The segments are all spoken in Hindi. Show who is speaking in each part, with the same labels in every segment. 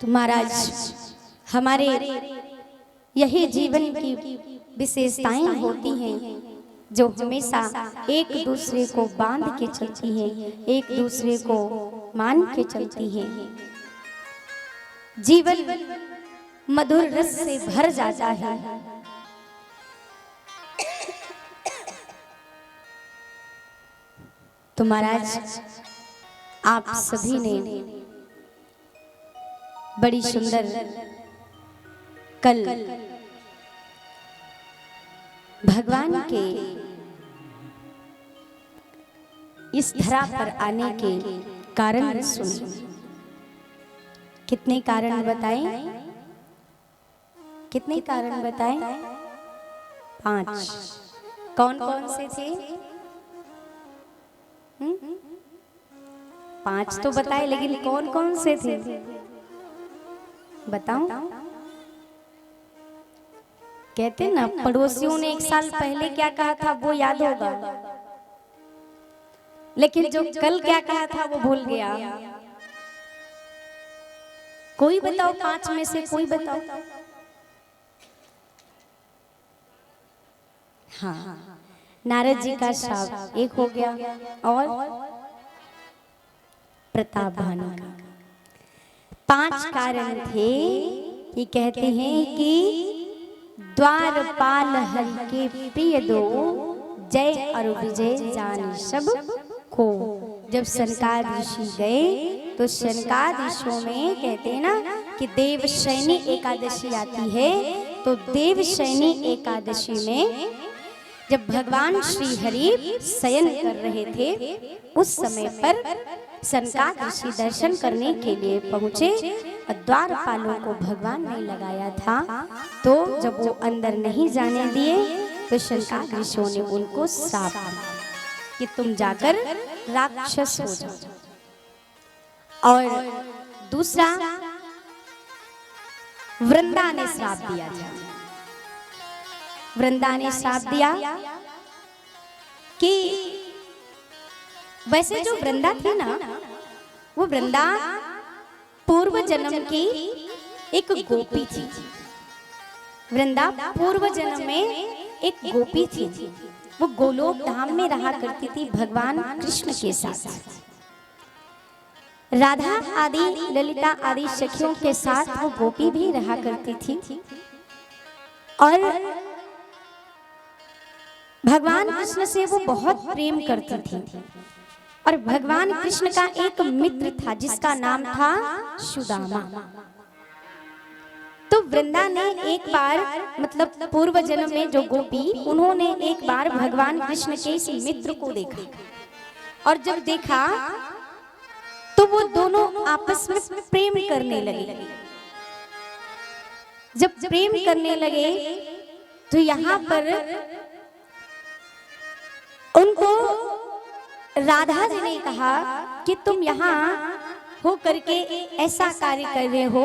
Speaker 1: तो महाराज हमारे यही जीवन की विशेषताएं होती हैं जो हमेशा एक दूसरे को बांध के चलती हैं, एक दूसरे को मान के चलती हैं। जीवन मधुर रस से भर जाता है। तो महाराज आप सभी ने बड़ी सुंदर कल भगवान के इस धरा पर आने के कारण सुने। कितने कारण बताएं? कितने कारण बताएं? 5। कौन कौन से थे? 5 तो बताए, लेकिन कौन कौन से थे बताओ। कहते ना पड़ोसियों ने 1 साल पहले क्या कहा था वो याद होगा, लेकिन जो कल क्या कहा था वो भूल गया। कोई बताओ 5 में से कोई बताओ। हाँ, नारद जी का श्राप एक हो गया और प्रताप भानु का। 5 कारण थे कि कहते हैं कि द्वारपाल हरि के प्रिय दो, जय और विजय जान सब को। जब सनकाद ऋषि गए तो सनकाद ऋषियों में कहते हैं ना कि देवशयनी एकादशी आती है। तो देवशयनी एकादशी में जब भगवान श्री हरि शयन कर रहे थे उस समय पर सनकाद ऋषि दर्शन करने के लिए पहुंचे। द्वारपालों को भगवान ने लगाया था, तो जब वो अंदर नहीं जाने दिए तो सनकाद ऋषियों ने उनको श्राप कि तुम जाकर राक्षस हो जाओ। और दूसरा वृंदा ने श्राप दिया था। वृंदा ने श्राप दिया कि वैसे जो वृंदा थी ना, वो वृंदा पूर्व जन्म की एक गोपी थी। वृंदा पूर्व जन्म में एक गोपी थी। वो गोलोक धाम में रहा करती थी भगवान कृष्ण के साथ। राधा आदि ललिता आदि सखियों के साथ वो गोपी भी रहा करती थी। और भगवान कृष्ण से वो बहुत प्रेम करती थी। और भगवान कृष्ण का एक मित्र था जिसका नाम था सुदामा। तो वृंदा ने एक बार, मतलब पूर्व जन्म में जो गोपी, उन्होंने एक बार भगवान कृष्ण के इस मित्र को देखा। और जब देखा तो वो दोनों आपस में प्रेम करने लगे। जब प्रेम करने लगे तो यहाँ पर उनको राधा जी ने कहा कि तुम यहाँ हो करके ऐसा कार्य कर रहे हो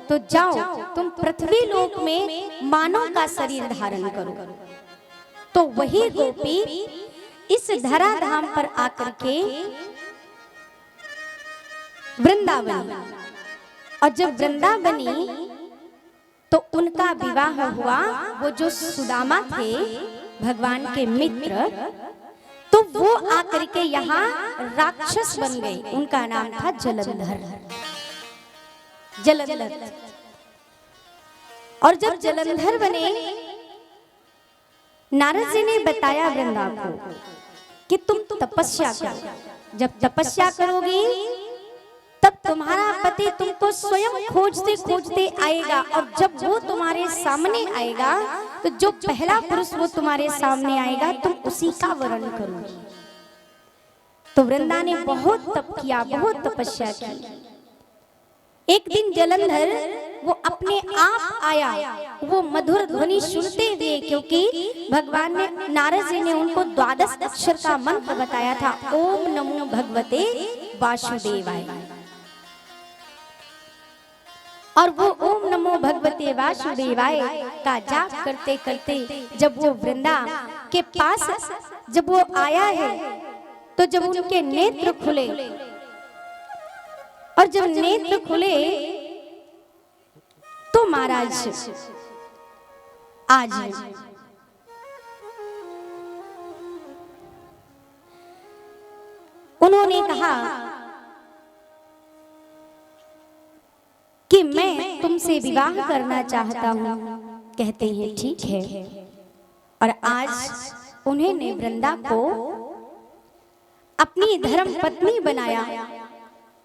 Speaker 1: तो जाओ तुम पृथ्वी लोक में मानव का शरीर धारण करो। तो वही गोपी इस धरा धाम पर आकर के वृंदावन, और जब वृंदावनी तो उनका विवाह हुआ। वो जो सुदामा थे भगवान के मित्र, तो वो आकर के यहाँ राक्षस बन गए। उनका नाम था जलंधर। जलंधर। और जब जलंधर बने, नारद जी ने बताया वृंदा को कि तुम तपस्या करो। जब तपस्या करोगी तब तुम्हारा पति तुमको स्वयं खोजते खोजते आएगा। और जब वो तुम्हारे सामने आएगा तो जो पहला पुरुष वो तुम्हारे सामने आएगा तुम उसी का वरण करोगी। तो वृंदा ने बहुत तप किया, बहुत तपस्या की। एक दिन जलंधर वो अपने आप आया, वो मधुर ध्वनि सुनते हुए, क्योंकि भगवान ने, नारद जी ने उनको 12 अक्षर का मंत्र बताया था, ओम नमो भगवते वासुदेवाय। और वो ओम नमो भगवते वासुदेवाय का जाप करते करते जब वो वृंदा के पास जब वो आया है, तो जब उनके नेत्र खुले, और जब नेत्र खुले तो महाराज आज उन्होंने कहा कि मैं तुमसे विवाह करना चाहता हूं। कहते हैं ठीक है। और आज उन्होंने वृंदा को अपनी धर्म पत्नी बनाया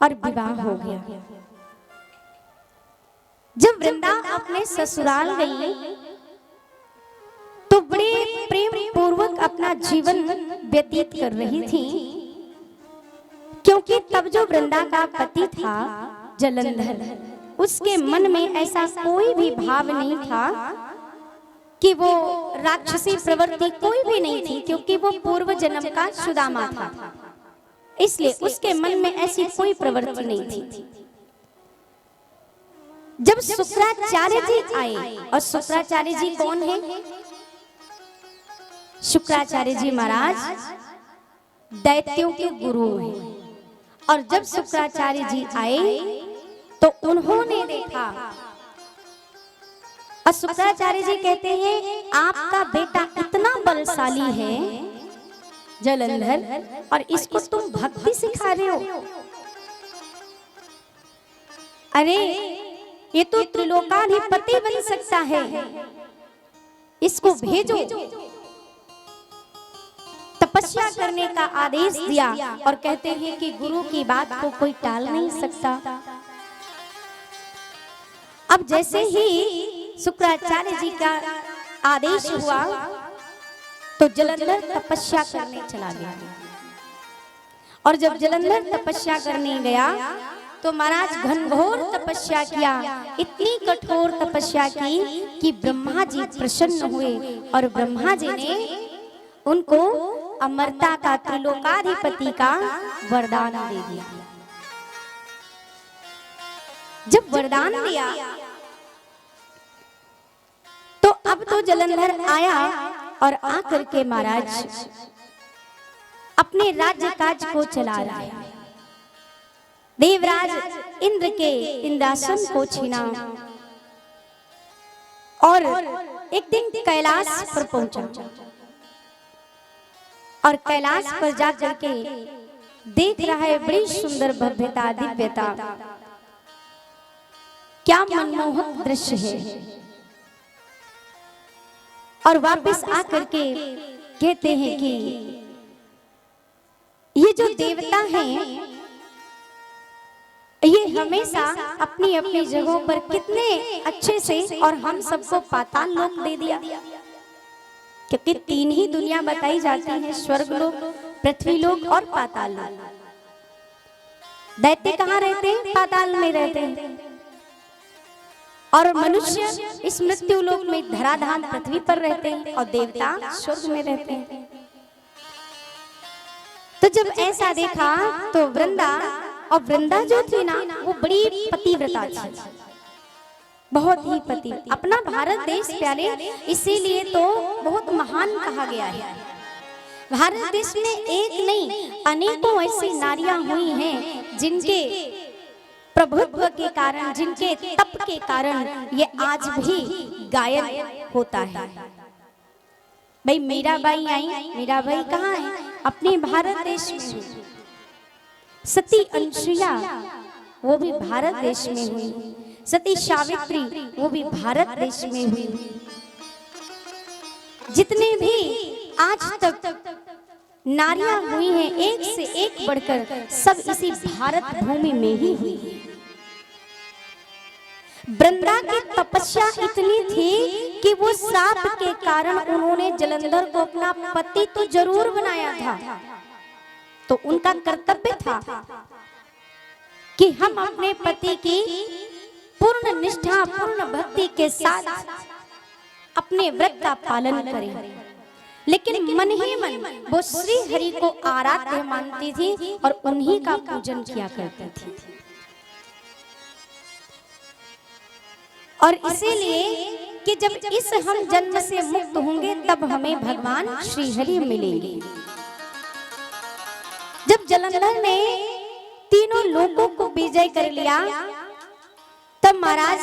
Speaker 1: और विवाह हो गया। जब वृंदा अपने ससुराल गई तो बड़े प्रेम पूर्वक अपना जीवन व्यतीत कर रही थी, क्योंकि तब जो वृंदा का पति था जलंधर, उसके मन में ऐसा कोई भी भाव नहीं था कि वो राक्षसी प्रवृत्ति कोई भी नहीं थी, क्योंकि वो पूर्व जन्म का सुदामा था, इसलिए उसके मन में ऐसी कोई प्रवृत्ति नहीं थी। जब शुक्राचार्य जी आए, और शुक्राचार्य जी कौन है? शुक्राचार्य जी महाराज दैत्यों के गुरु हैं। और जब शुक्राचार्य जी आए तो उन्होंने देखा, और शुक्राचार्य जी कहते हैं आपका बेटा इतना बलशाली है जलंधर, और इसको तुम भक्ति सिखा रहे हो। अरे ये तो त्रिलोकाधिपति बन सकता है, इसको भेजो। तपस्या करने का आदेश दिया, और कहते हैं कि गुरु की बात को कोई टाल नहीं सकता। अब जैसे ही शुक्राचार्य जी का आदेश हुआ तो जलंधर तपस्या करने चला गया। और जब जलंधर तपस्या करने गया तो महाराज घनघोर तपस्या किया, इतनी कठोर तपस्या की कि ब्रह्मा जी प्रसन्न हुए, और ब्रह्मा जी ने उनको अमरता का, त्रिलोकाधिपति का वरदान दे दिया। जब वरदान दिया तो अब तो जलंधर आया और आकर के महाराज अपने राज्य काज को चला रहा है। देवराज इंद्र के इंद्रासन को छीना, और एक दिन कैलाश पर पहुंचा, और कैलाश पर जाकर के देख रहा है बड़ी सुंदर भव्यता, दिव्यता, क्या मनमोहक दृश्य है। और वापस आकर के कहते हैं कि ये जो देवता हैं ये हमेशा अपनी अपनी जगहों पर कितने अच्छे से, और हम सबको पाताल लोक दे दिया, क्योंकि तीन ही दुनिया बताई जाती है, स्वर्ग लोक, पृथ्वी लोक और पाताल लोक। दैत्य कहाँ रहते हैं? पाताल में रहते हैं, और मनुष्य इस मृत्यु लोक में धराधाम पृथ्वी पर रहते हैं, और देवता स्वर्ग में रहते हैं। तो जब ऐसा देखा तो वृंदा, और वृंदा जो थी ना वो बड़ी पतिव्रता थी, बहुत ही पति, अपना भारत देश प्यारे, इसीलिए तो बहुत महान कहा गया है। भारत देश में एक नहीं अनेकों ऐसी नारियां हुई हैं जिनके प्रभुत्व के कारण, जिनके तप के कारण ये आज भी गायन होता है। भाई मीराबाई आई, मीराबाई कहाँ है? अपने भारत देश में। सती अनुसुईया वो भी भारत देश में हुई, सती सावित्री वो भी भारत देश में हुई। जितने भी आज तक नारियां हुई हैं एक से एक बढ़कर, सब इसी भारत भूमि में ही हुई। वृंदा की तपस्या इतनी थी कि वो श्राप के कारण उन्होंने जलंधर को अपना पति तो जरूर बनाया था, तो उनका कर्तव्य था कि हम अपने पति की पूर्ण निष्ठा, पूर्ण भक्ति के साथ अपने व्रत का पालन करें। लेकिन मन ही मन वो श्री हरि को आराध्य मानती थी और उन्हीं का पूजन किया करती थी। और इसीलिए कि जब इस हम जन्म से मुक्त होंगे तब हमें भगवान श्री हरि मिलेंगे। जब जलंधर ने तीनों लोगों को विजय कर लिया तब महाराज